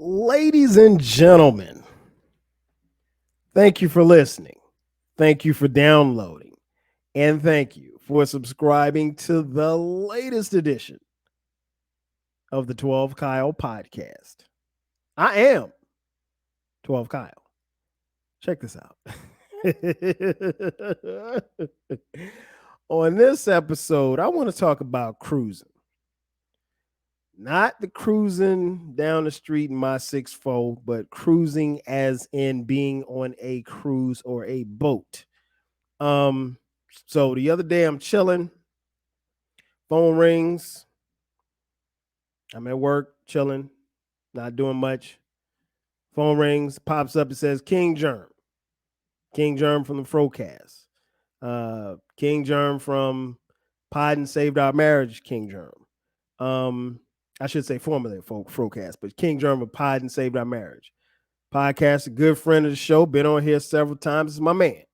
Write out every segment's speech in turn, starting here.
Ladies and gentlemen, thank you for listening. Thank you for downloading. And thank you for subscribing to the latest edition of the 12 Kyle podcast. I am 12 Kyle. Check this out. On this episode, I want to talk about cruising. Not the cruising down the street in my 6'4", but cruising as in being on a cruise or a boat. Um, so the other day I'm chilling, phone rings. I'm at work, chilling, not doing much. Phone rings, pops up, it says King Germ. King Germ from the Frocast. King Germ from Pod and Saved Our Marriage, King Germ. I should say formerly Frocast, but King Germ of Pod and Saved Our Marriage. Podcast, a good friend of the show, been on here several times. This is my man.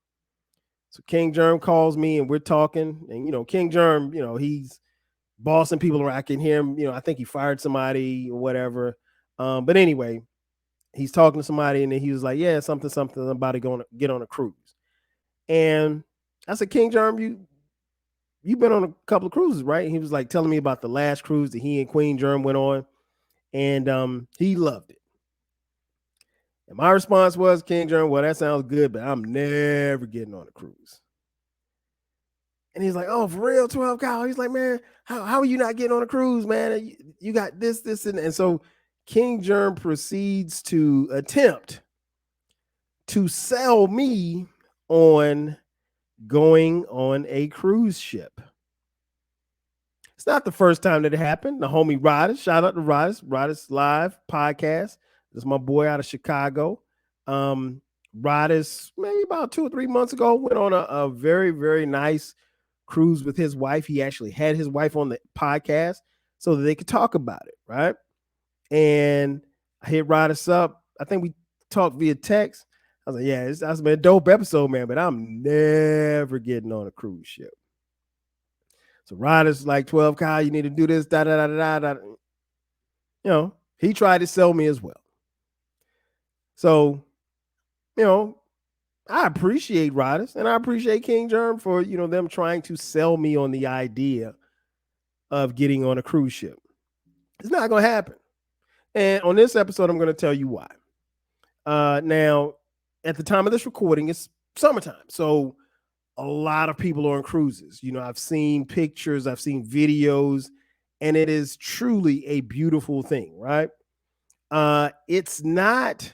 So King Germ calls me and we're talking. And, King Germ, he's bossing people around. I can hear him. I think he fired somebody or whatever. But anyway, he's talking to somebody and then he was like, yeah, something, I'm about to get on a cruise. And I said, King Germ, you've been on a couple of cruises, right? And he was like telling me about the last cruise that he and Queen Germ went on. And he loved it. And my response was, King Germ, well, that sounds good, but I'm never getting on a cruise. And he's like, oh, for real, 12 Kyle? He's like, man, how are you not getting on a cruise, man? You got this, and so King Germ proceeds to attempt to sell me on going on a cruise ship. It's not the first time that it happened. The homie Riders, shout out to Riders Live podcast. This is my boy out of Chicago. Riders, maybe about 2 or 3 months ago, went on a very, very nice cruise with his wife. He actually had his wife on the podcast so that they could talk about it, right? And I hit Riders up. I think we talked via text. I was like, yeah, that's been a dope episode, man, but I'm never getting on a cruise ship. So Riders like 12 Kyle, you need to do this, da da da da da. He tried to sell me as well. So, I appreciate Riders and I appreciate King Germ for, them trying to sell me on the idea of getting on a cruise ship. It's not going to happen. And on this episode, I'm going to tell you why. Now, at the time of this recording, it's summertime. So a lot of people are on cruises. I've seen pictures, I've seen videos, and it is truly a beautiful thing, right? It's not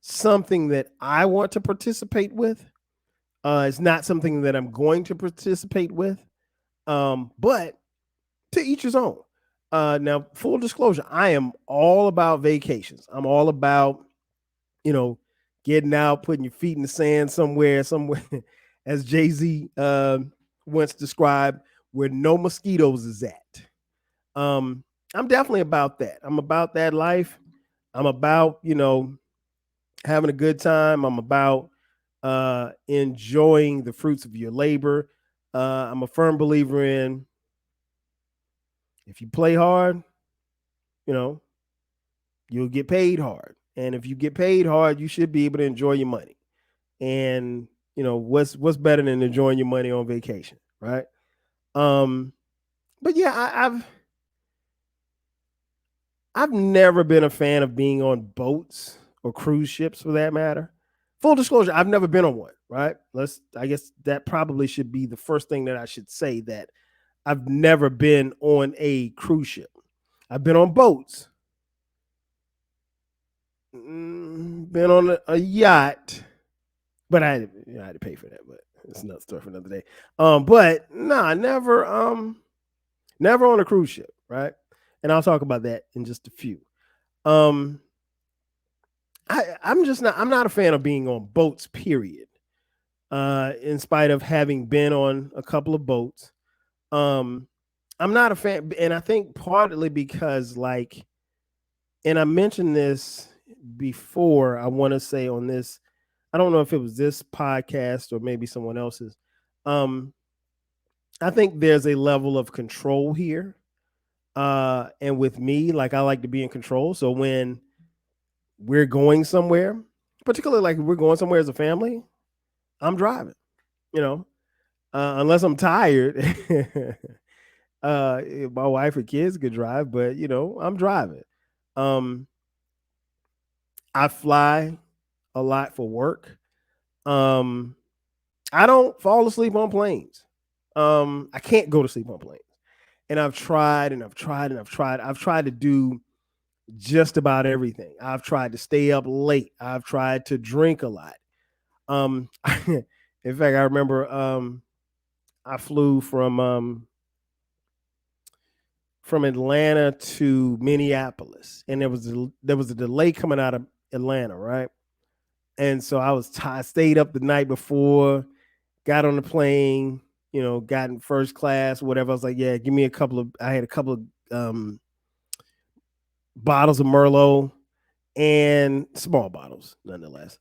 something that I want to participate with. It's not something that I'm going to participate with. But to each his own. Now, full disclosure, I am all about vacations. I'm all about, getting out, putting your feet in the sand somewhere, as Jay-Z once described, where no mosquitoes is at. I'm definitely about that. I'm about that life. I'm about, having a good time. I'm about enjoying the fruits of your labor. I'm a firm believer in if you play hard, you'll get paid hard. And if you get paid hard, you should be able to enjoy your money. And what's better than enjoying your money on vacation, right? But yeah, I've never been a fan of being on boats or cruise ships for that matter. Full disclosure, I've never been on one, right? I guess that probably should be the first thing that I should say, that I've never been on a cruise ship. I've been on boats, been on a yacht, but I had to pay for that, but it's another story for another day. But nah, never on a cruise ship, right? And I'll talk about that in just a few. I'm not a fan of being on boats, period. In spite of having been on a couple of boats. I'm not a fan, and I think partly because and I mentioned this before, I want to say on this, I don't know if it was this podcast or maybe someone else's. I think there's a level of control here. And with me, I like to be in control. So when we're going somewhere, particularly like if we're going somewhere as a family, I'm driving, you know, unless I'm tired. My wife or kids could drive, but I'm driving. Um, I fly a lot for work. Um, I don't fall asleep on planes. I can't go to sleep on planes. And I've tried and I've tried and I've tried. I've tried to do just about everything. I've tried to stay up late. I've tried to drink a lot. In fact, I remember I flew from Atlanta to Minneapolis, and there was a delay coming out of Atlanta, right? And so I stayed up the night before, got on the plane, got in first class, whatever. I was like, yeah, give me a couple of. I had a couple of bottles of Merlot and small bottles, nonetheless.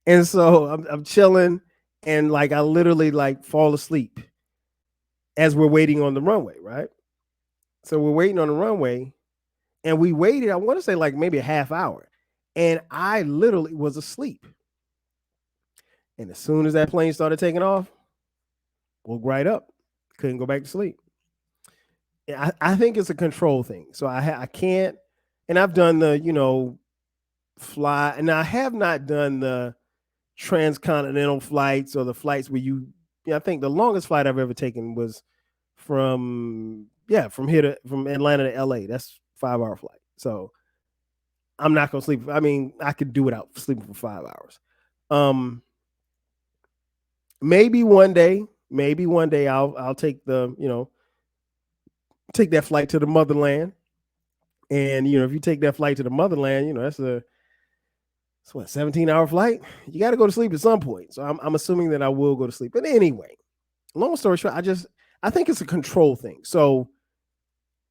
And so I'm chilling, and like I literally like fall asleep as we're waiting on the runway, right? So we're waiting on the runway, and we waited. I want to say like maybe a half hour, and I literally was asleep. And as soon as that plane started taking off, woke right up, couldn't go back to sleep. I think it's a control thing. So I can't, and I've done the fly, and I have not done the transcontinental flights or the flights where I think the longest flight I've ever taken was from Atlanta to LA. That's 5 hour flight. So I'm not gonna sleep. I mean, I could do without sleeping for 5 hours. Um, maybe one day I'll take take that flight to the motherland. And if you take that flight to the motherland, that's what 17-hour flight. You got to go to sleep at some point. So I'm assuming that I will go to sleep. But anyway, long story short, I think it's a control thing. So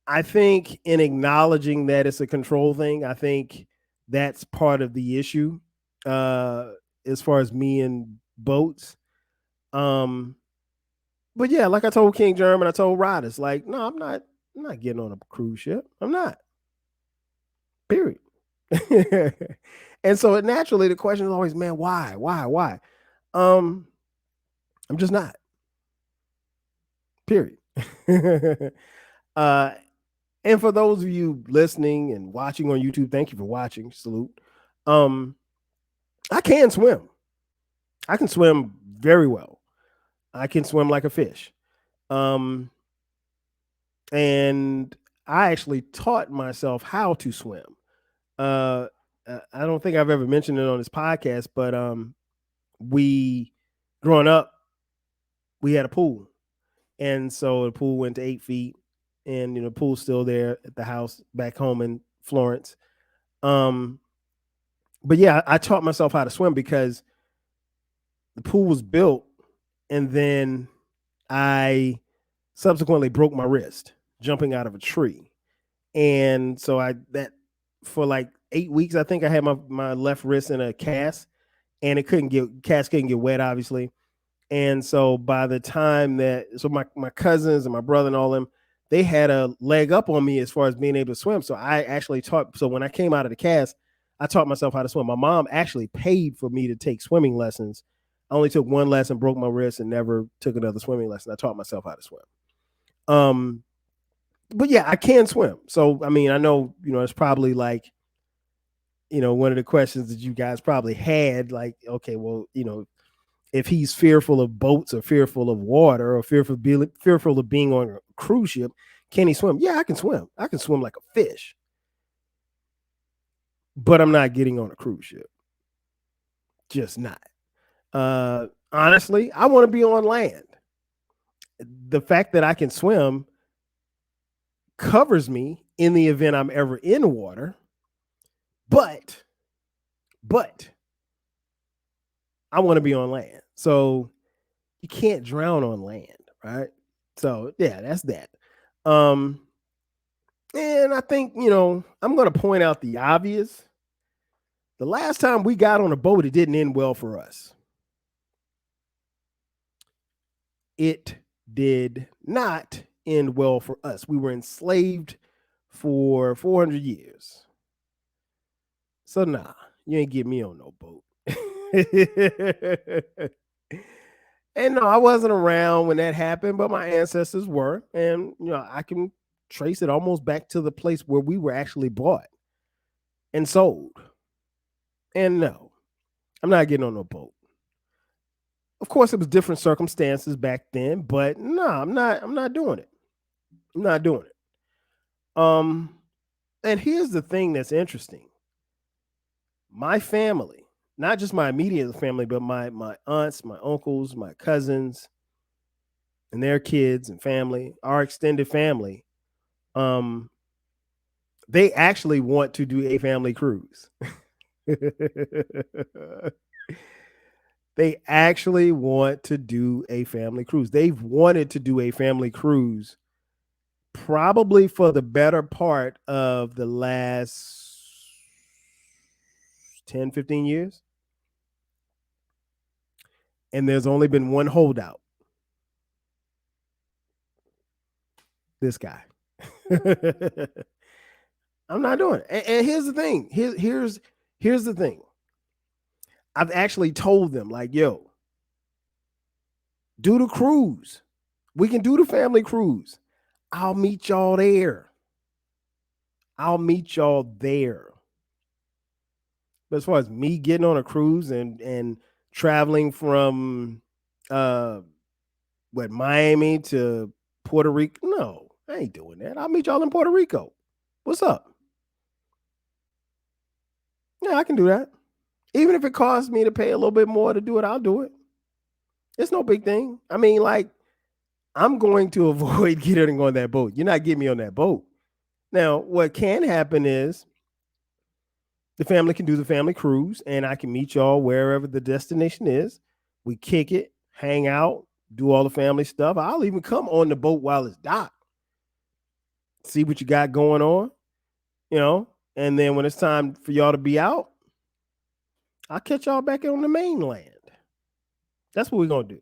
I think in acknowledging that it's a control thing, I think that's part of the issue as far as me and boats. Um, but yeah, like I told King German, I told Riders, like, no, I'm not getting on a cruise ship. I'm not. Period. And so naturally the question is always, man, why? Um, I'm just not. Period. uh, and for those of you listening and watching on YouTube, thank you for watching. Salute. Um, I can swim. I can swim very well. I can swim like a fish. Um, and I actually taught myself how to swim. Uh, I don't think I've ever mentioned it on this podcast, but we growing up, we had a pool, and so the pool went to 8 feet, and the pool's still there at the house back home in Florence. Um, but yeah, I taught myself how to swim because the pool was built, and then I subsequently broke my wrist jumping out of a tree, and so I that for like 8 weeks, I think I had my left wrist in a cast, and cast couldn't get wet, obviously. And so by the time my cousins and my brother and all them, they had a leg up on me as far as being able to swim. So I actually taught. So when I came out of the cast, I taught myself how to swim. My mom actually paid for me to take swimming lessons. I only took one lesson, broke my wrist, and never took another swimming lesson. I taught myself how to swim. But yeah, I can swim. So I mean, I know it's probably like one of the questions that you guys probably had, like, okay, well, if he's fearful of boats or fearful of water or fearful of being on a cruise ship, can he swim? Yeah, I can swim. I can swim like a fish, but I'm not getting on a cruise ship. Just not. Honestly, I want to be on land. The fact that I can swim covers me in the event I'm ever in water, but I want to be on land. So you can't drown on land, right? So yeah, that's that. Um, and I think, I'm going to point out the obvious. The last time we got on a boat, it didn't end well for us. It did not end well for us. We were enslaved for 400 years. So nah, you ain't get me on no boat. And no, I wasn't around when that happened, but my ancestors were, and I can trace it almost back to the place where we were actually bought and sold. And no, I'm not getting on no boat. Of course, it was different circumstances back then, but no, I'm not. I'm not doing it. I'm not doing it. And here's the thing that's interesting: my family, not just my immediate family, but my aunts, my uncles, my cousins, and their kids and family, our extended family, um, they actually want to do a family cruise. They actually want to do a family cruise. They've wanted to do a family cruise probably for the better part of the last 10, 15 years. And there's only been one holdout. This guy. I'm not doing it. And here's the thing. Here's the thing. I've actually told them, like, yo, do the cruise. We can do the family cruise. I'll meet y'all there. I'll meet y'all there. But as far as me getting on a cruise and traveling from Miami to Puerto Rico, no, I ain't doing that. I'll meet y'all in Puerto Rico. What's up? Yeah, I can do that. Even if it costs me to pay a little bit more to do it, I'll do it. It's no big thing. I mean, like, I'm going to avoid getting on that boat. You're not getting me on that boat. Now, what can happen is the family can do the family cruise, and I can meet y'all wherever the destination is. We kick it, hang out, do all the family stuff. I'll even come on the boat while it's docked, see what you got going on, and then when it's time for y'all to be out, I'll catch y'all back on the mainland. That's what we're gonna do.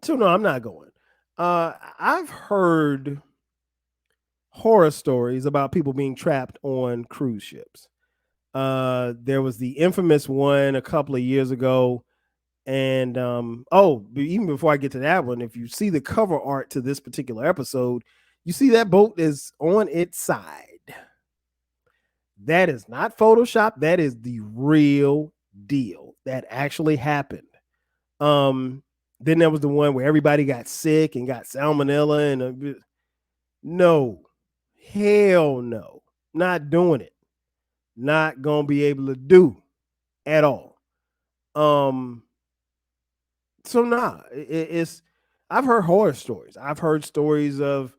So no, I'm not going. I've heard horror stories about people being trapped on cruise ships. There was the infamous one a couple of years ago. And even before I get to that one, if you see the cover art to this particular episode, you see that boat is on its side. That is not Photoshop. That is the real deal. That actually happened. Then there was the one where everybody got sick and got salmonella and no, hell no, not doing it. Not gonna be able to do at all. So nah, it's I've heard horror stories. I've heard stories of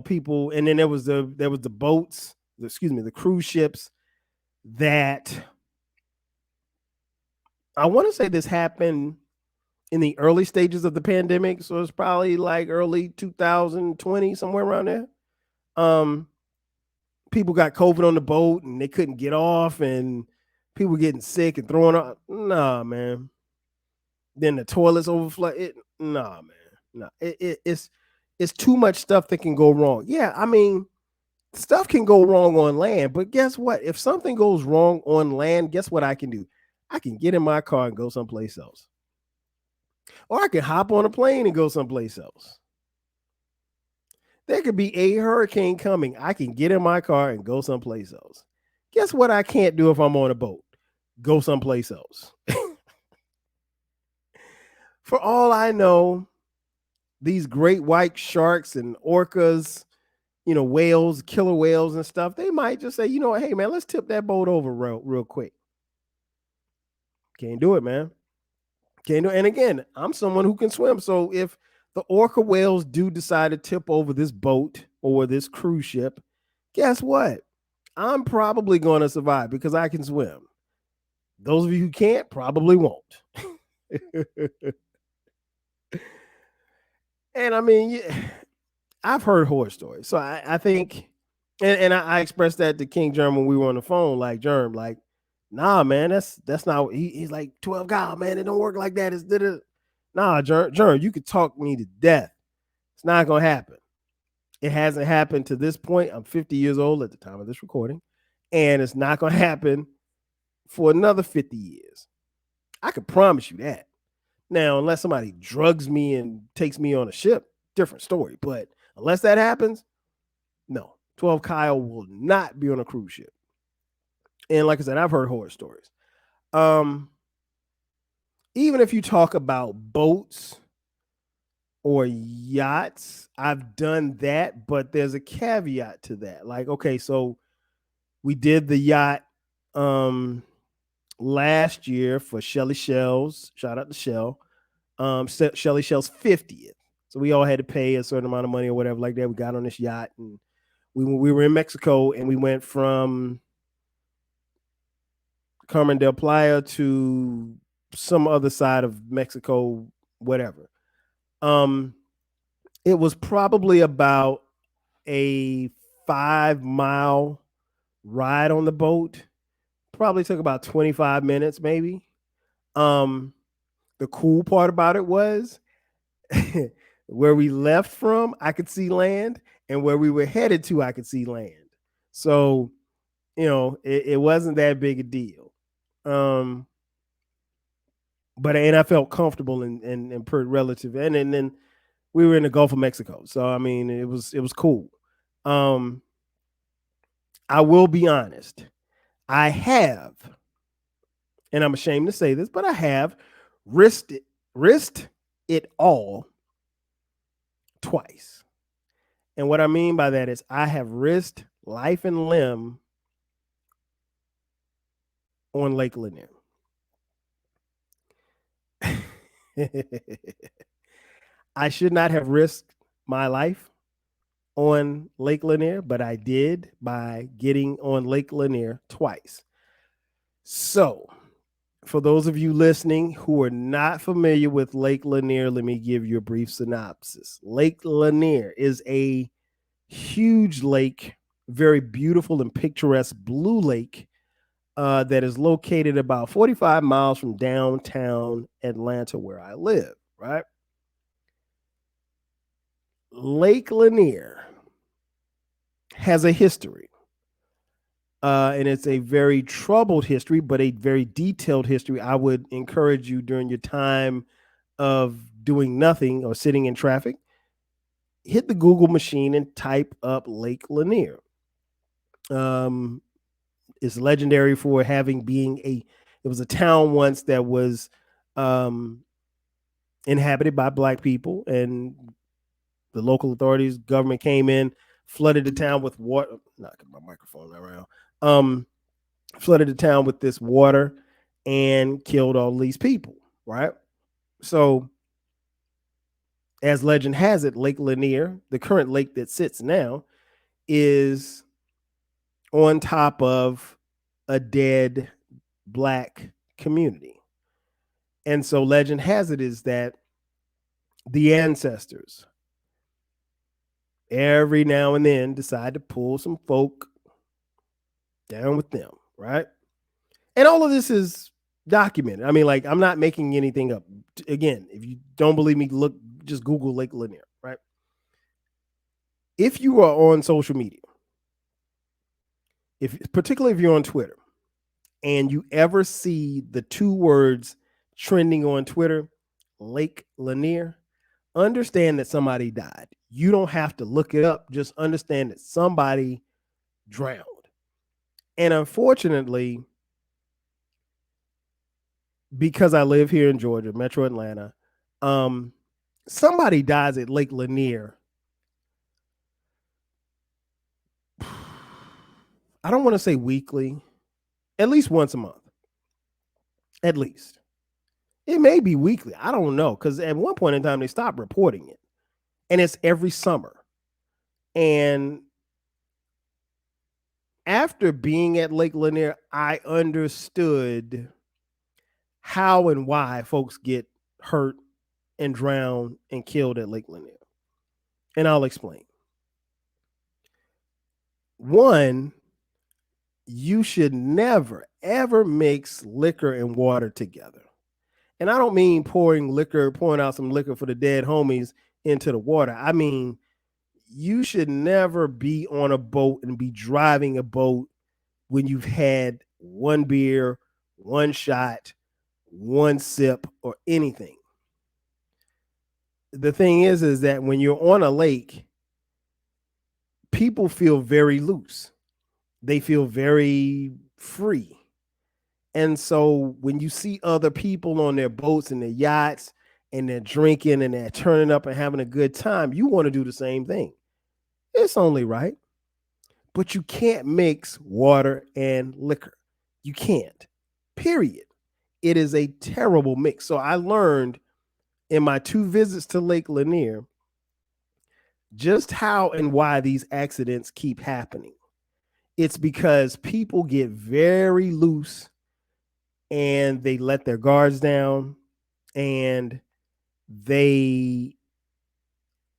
people, and then there was the boats, the cruise ships that I want to say this happened in the early stages of the pandemic, so it's probably like early 2020, somewhere around there. People got COVID on the boat and they couldn't get off, and people getting sick and throwing up. Nah, man. Then the toilets overflow. Nah, man. Nah. It's too much stuff that can go wrong. Yeah, I mean, stuff can go wrong on land, but guess what? If something goes wrong on land, guess what I can do? I can get in my car and go someplace else. Or I can hop on a plane and go someplace else. There could be a hurricane coming. I can get in my car and go someplace else. Guess what I can't do if I'm on a boat? Go someplace else. For all I know, these great white sharks and orcas, whales, killer whales and stuff, they might just say, hey, man, let's tip that boat over real quick. Can't do it, man. Can't do it. And again, I'm someone who can swim. So if the orca whales do decide to tip over this boat or this cruise ship, guess what? I'm probably going to survive because I can swim. Those of you who can't probably won't. And I mean, I've heard horror stories. So I think, and I expressed that to King Germ when we were on the phone, like, Germ, like, nah, man, that's not, he's like, 12 God, man, it don't work like that. It's nah, Germ, you could talk me to death. It's not going to happen. It hasn't happened to this point. I'm 50 years old at the time of this recording. And it's not going to happen for another 50 years. I can promise you that. Now, unless somebody drugs me and takes me on a ship, different story. But unless that happens, no. 12 Kyle will not be on a cruise ship. And like I said, I've heard horror stories. Even if you talk about boats or yachts, I've done that, but there's a caveat to that. Like, okay, so we did the yacht last year for Shelly Shell's. Shout out to Shell. Shelly Shell's 50th. So we all had to pay a certain amount of money or whatever like that. We got on this yacht and we were in Mexico and we went from Carmen del Playa to some other side of Mexico, whatever. It was probably about a 5-mile ride on the boat. Probably took about 25 minutes, maybe. The cool part about it was where we left from, I could see land, and where we were headed to, I could see land. So, it wasn't that big a deal. But I felt comfortable and pretty relative. And then we were in the Gulf of Mexico. So I mean, it was cool. I will be honest. I have, and I'm ashamed to say this, but I have risked it all twice. And what I mean by that is I have risked life and limb on Lake Lanier. I should not have risked my life on Lake Lanier, but I did by getting on Lake Lanier twice. So, for those of you listening who are not familiar with Lake Lanier, let me give you a brief synopsis. Lake Lanier is a huge lake, very beautiful and picturesque blue lake that is located about 45 miles from downtown Atlanta, where I live, right? Lake Lanier has a history. And it's a very troubled history, but a very detailed history. I would encourage you during your time of doing nothing or sitting in traffic, hit the Google machine and type up Lake Lanier. It's legendary for it was a town once that was inhabited by Black people, and the local authorities, government came in, flooded the town with water. Not my microphone around. Flooded the town with this water and killed all these people, right? So, as legend has it, Lake Lanier, the current lake that sits now, is on top of a dead Black community. And so legend has it is that the ancestors every now and then decide to pull some folk down with them, right? And all of this is documented. I mean, like, I'm not making anything up. Again, if you don't believe me, just Google Lake Lanier, right? If you are on social media, particularly if you're on Twitter, and you ever see the two words trending on Twitter, Lake Lanier, understand that somebody died. You don't have to look it up. Just understand that somebody drowned. And unfortunately, because I live here in Georgia, Metro Atlanta, somebody dies at Lake Lanier. I don't want to say weekly, at least once a month. At least. It may be weekly. I don't know. Because at one point in time, they stopped reporting it. And it's every summer. And after being at Lake Lanier, I understood how and why folks get hurt and drowned and killed at Lake Lanier. And I'll explain. One, you should never, ever mix liquor and water together. And I don't mean pouring out some liquor for the dead homies into the water. I mean, you should never be on a boat and be driving a boat when you've had one beer, one shot, one sip, or anything. The thing is that when you're on a lake, people feel very loose. They feel very free. And so when you see other people on their boats and their yachts and they're drinking and they're turning up and having a good time, you want to do the same thing. It's only right. But you can't mix water and liquor. You can't. Period. It is a terrible mix. So I learned in my 2 visits to Lake Lanier just how and why these accidents keep happening. It's because people get very loose and they let their guards down and they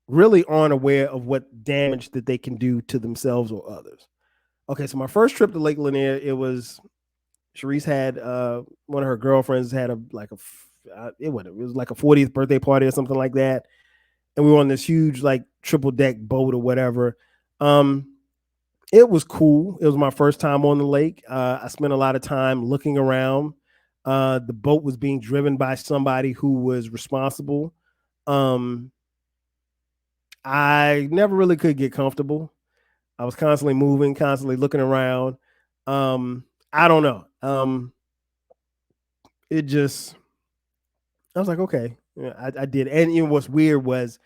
really aren't aware of what damage that they can do to themselves or others. Okay, so my first trip to Lake Lanier, it was Sharice had one of her girlfriends had it was like a 40th birthday party or something like that, and we were on this huge like triple deck boat or whatever. It was cool. It was my first time on the lake. I spent a lot of time looking around. The boat was being driven by somebody who was responsible. I never really could get comfortable. I was constantly moving, constantly looking around. I don't know. It just, I was like, okay, yeah, I did. And even what's weird was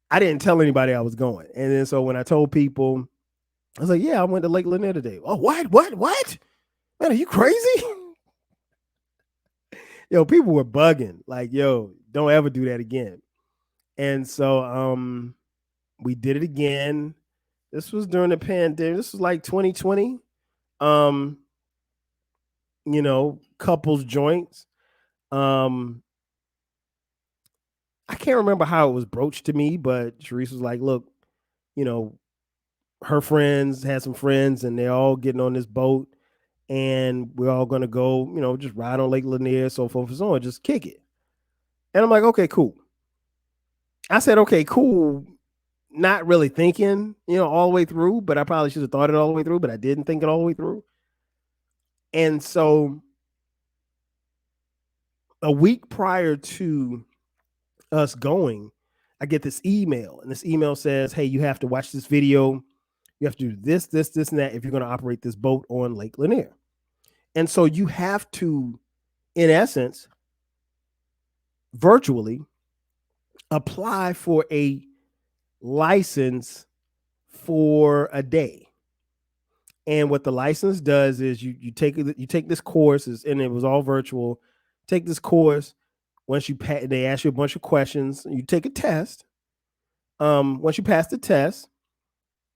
I didn't tell anybody I was going. And then so when I told people, I was like, yeah, I went to Lake Lanier today. Oh, what? Man, are you crazy? Yo, people were bugging. Like, yo, don't ever do that again. And so we did it again. This was during the pandemic. This was like 2020. Um, couples joints. I can't remember how it was broached to me, but Sharice was like, look, you know, her friends had some friends and they're all getting on this boat and we're all gonna go, just ride on Lake Lanier, so forth and so on, just kick it. And I'm like, okay, cool. I said, okay, cool. Not really thinking, all the way through, but I probably should have thought it all the way through, but I didn't think it all the way through. And so a week prior to us going, I get this email, and this email says, hey, you have to watch this video. You have to do this, and that if you're going to operate this boat on Lake Lanier. And so you have to, in essence, virtually apply for a license for a day. And what the license does is you take this course, and it was all virtual. Take this course. Once you pass, they ask you a bunch of questions. You take a test. Once you pass the test,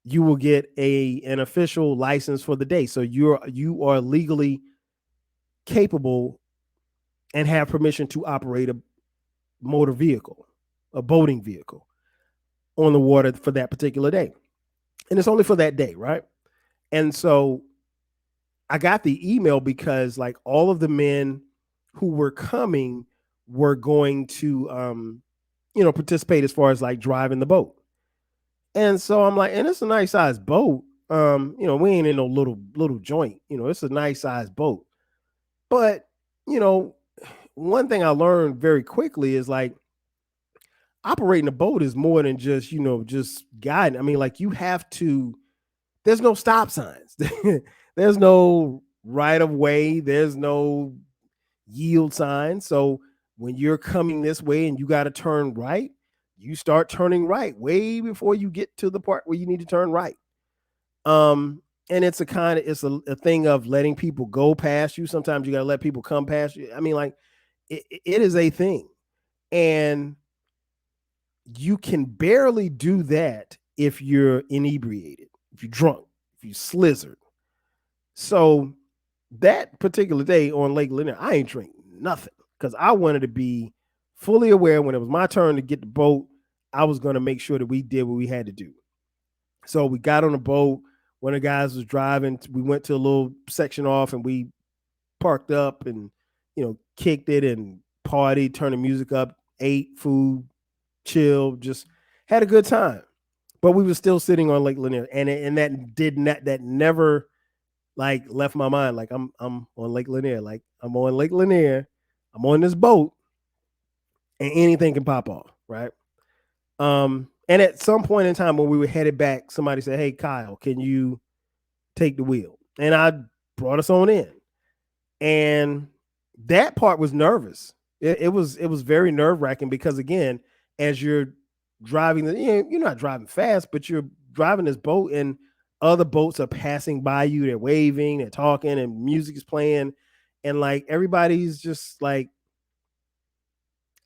you will get an official license for the day. So you are legally capable and have permission to operate a motor vehicle, a boating vehicle on the water for that particular day. And it's only for that day, right? And so I got the email because like all of the men who were coming were going to participate as far as like driving the boat. And so I'm like, and it's a nice size boat. We ain't in no little joint, it's a nice size boat. But, one thing I learned very quickly is like operating a boat is more than just guiding. I mean, like you have to, there's no stop signs. There's no right of way. There's no yield sign. So when you're coming this way and you got to turn right, you start turning right way before you get to the part where you need to turn right. And it's a thing of letting people go past you. Sometimes you got to let people come past you. I mean, like it is a thing. And you can barely do that if you're inebriated, if you're drunk, if you slizzard. So that particular day on Lake Lanier, I ain't drink nothing because I wanted to be fully aware when it was my turn to get the boat. I was going to make sure that we did what we had to do. So we got on the boat. One of the guys was driving. We went to a little section off and we parked up and, kicked it and partied, turned the music up, ate food, chilled, just had a good time. But we were still sitting on Lake Lanier, and that never like left my mind. Like I'm on Lake Lanier. Like I'm on Lake Lanier. I'm on this boat, and anything can pop off, right? And at some point in time when we were headed back, somebody said, "Hey, Kyle, can you take the wheel?" And I brought us on in, and that part was nervous. It was very nerve wracking because again, as you're driving, you're not driving fast, but you're driving this boat, and other boats are passing by you. They're waving, they're talking, and music is playing, and like everybody's just like,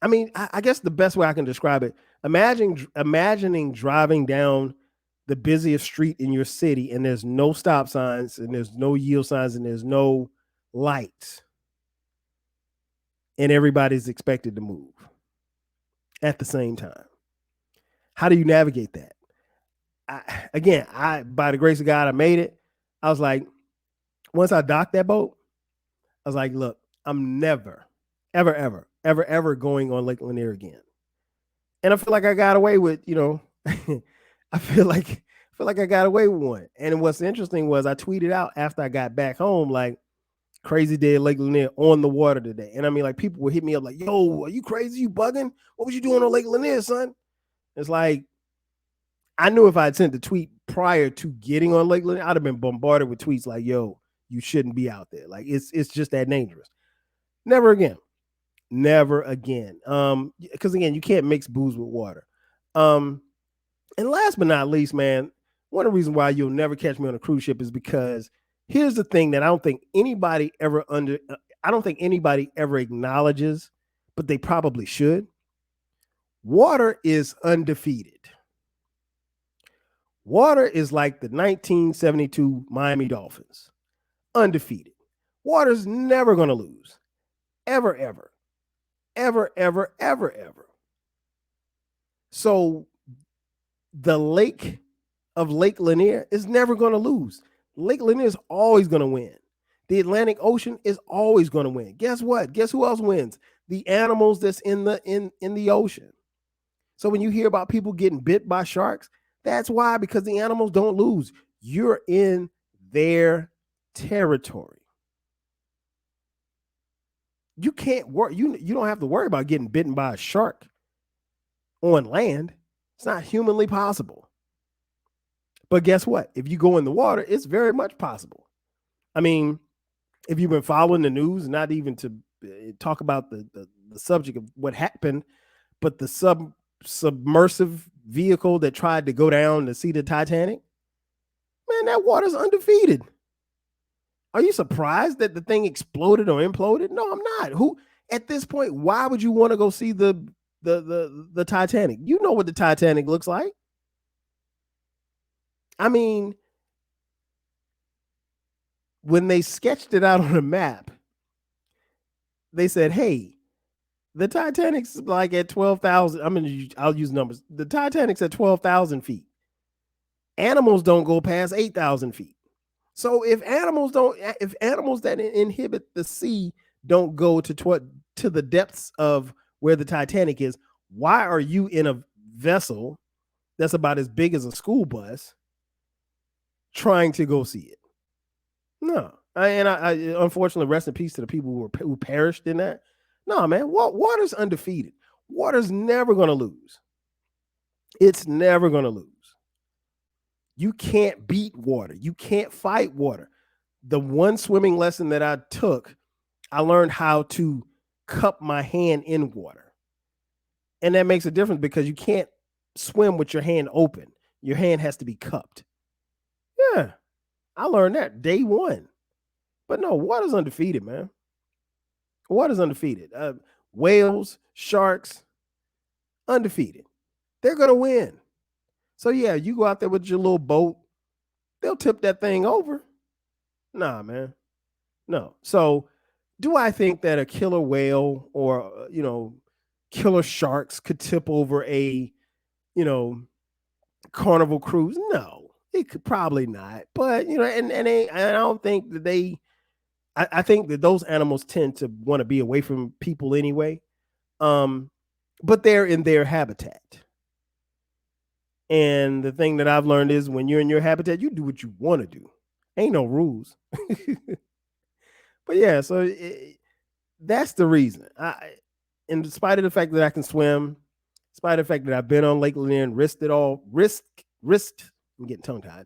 I mean, I guess the best way I can describe it, imagining driving down the busiest street in your city, and there's no stop signs, and there's no yield signs, and there's no lights, and everybody's expected to move at the same time. How do you navigate that? I by the grace of God, I made it. I was like, once I docked that boat, I was like, look, I'm never, ever, ever, ever, ever going on Lake Lanier again. And I feel like I got away with, I feel like I got away with one. And what's interesting was I tweeted out after I got back home, like, crazy day at Lake Lanier on the water today. And I mean, like, people would hit me up like, yo, are you crazy? You bugging? What was you doing on Lake Lanier, son? It's like, I knew if I had sent the tweet prior to getting on Lake Lanier, I'd have been bombarded with tweets like, yo, you shouldn't be out there. Like, it's just that dangerous. Never again. Never again. Because again, you can't mix booze with water. And last but not least, man, one of the reasons why you'll never catch me on a cruise ship is because here's the thing that I don't think anybody ever acknowledges, but they probably should. Water is undefeated. Water is like the 1972 Miami Dolphins, undefeated. Water's never going to lose, ever, ever, ever, ever, ever, ever. So the lake of Lake Lanier is never going to lose. Lake Lanier is always going to win. The Atlantic Ocean is always going to win. Guess what? Guess who else wins? The animals that's in the ocean. So when you hear about people getting bit by sharks, that's why, because the animals don't lose. You're in their territory. You can't worry. You don't have to worry about getting bitten by a shark on land. It's not humanly possible. But guess what? If you go in the water, it's very much possible. I mean, if you've been following the news, not even to talk about the subject of what happened, but the submersive vehicle that tried to go down to see the Titanic, man, that water's undefeated. Are you surprised that the thing exploded or imploded? No, I'm not. Who at this point, why would you want to go see the Titanic? You know what the Titanic looks like. I mean, when they sketched it out on a map, they said, hey, the Titanic's like at 12,000. I'll use numbers. The Titanic's at 12,000 feet. Animals don't go past 8,000 feet. So if animals that inhibit the sea don't go to the depths of where the Titanic is, why are you in a vessel that's about as big as a school bus trying to go see it? No. I unfortunately, rest in peace to the people who perished in that. No, man, water's undefeated. Water's never going to lose. It's never going to lose. You can't beat water. You can't fight water. The one swimming lesson that I took, I learned how to cup my hand in water. And that makes a difference because you can't swim with your hand open. Your hand has to be cupped. Yeah, I learned that day one. But no, water's undefeated, man. Water's undefeated. Whales, sharks, undefeated. They're going to win. So, yeah, you go out there with your little boat, they'll tip that thing over. Nah, man. No. So, do I think that a killer whale or, killer sharks could tip over a, Carnival cruise? No, it could probably not. But, and I don't think that I think that those animals tend to want to be away from people anyway. But they're in their habitat. And the thing that I've learned is when you're in your habitat, you do what you want to do. Ain't no rules. But yeah, so that's the reason. In spite of the fact that I can swim, in spite of the fact that I've been on Lake Lanier and risked it all, risked. I'm getting tongue tied.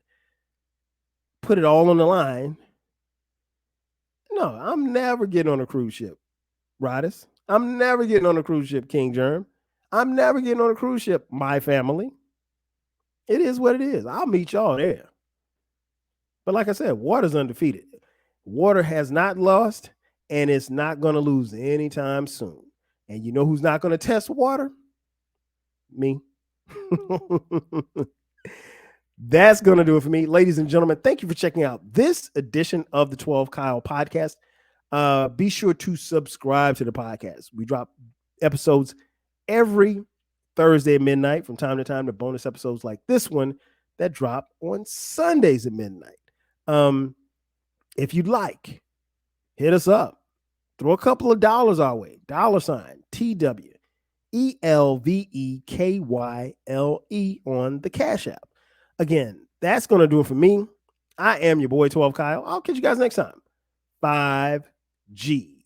Put it all on the line. No, I'm never getting on a cruise ship, Rodis. I'm never getting on a cruise ship, King Germ. I'm never getting on a cruise ship, my family. It is what it is. I'll meet y'all there. But like I said, water's undefeated. Water has not lost, and it's not going to lose anytime soon. And you know who's not going to test water? Me. That's going to do it for me. Ladies and gentlemen, thank you for checking out this edition of the 12 Kyle podcast. Be sure to subscribe to the podcast. We drop episodes every Thursday at midnight. From time to time, the bonus episodes like this one that drop on Sundays at midnight. If you'd like, hit us up. Throw a couple of dollars our way. $ TWELVEKYLE on the Cash App. Again, that's going to do it for me. I am your boy 12 Kyle. I'll catch you guys next time. 5G.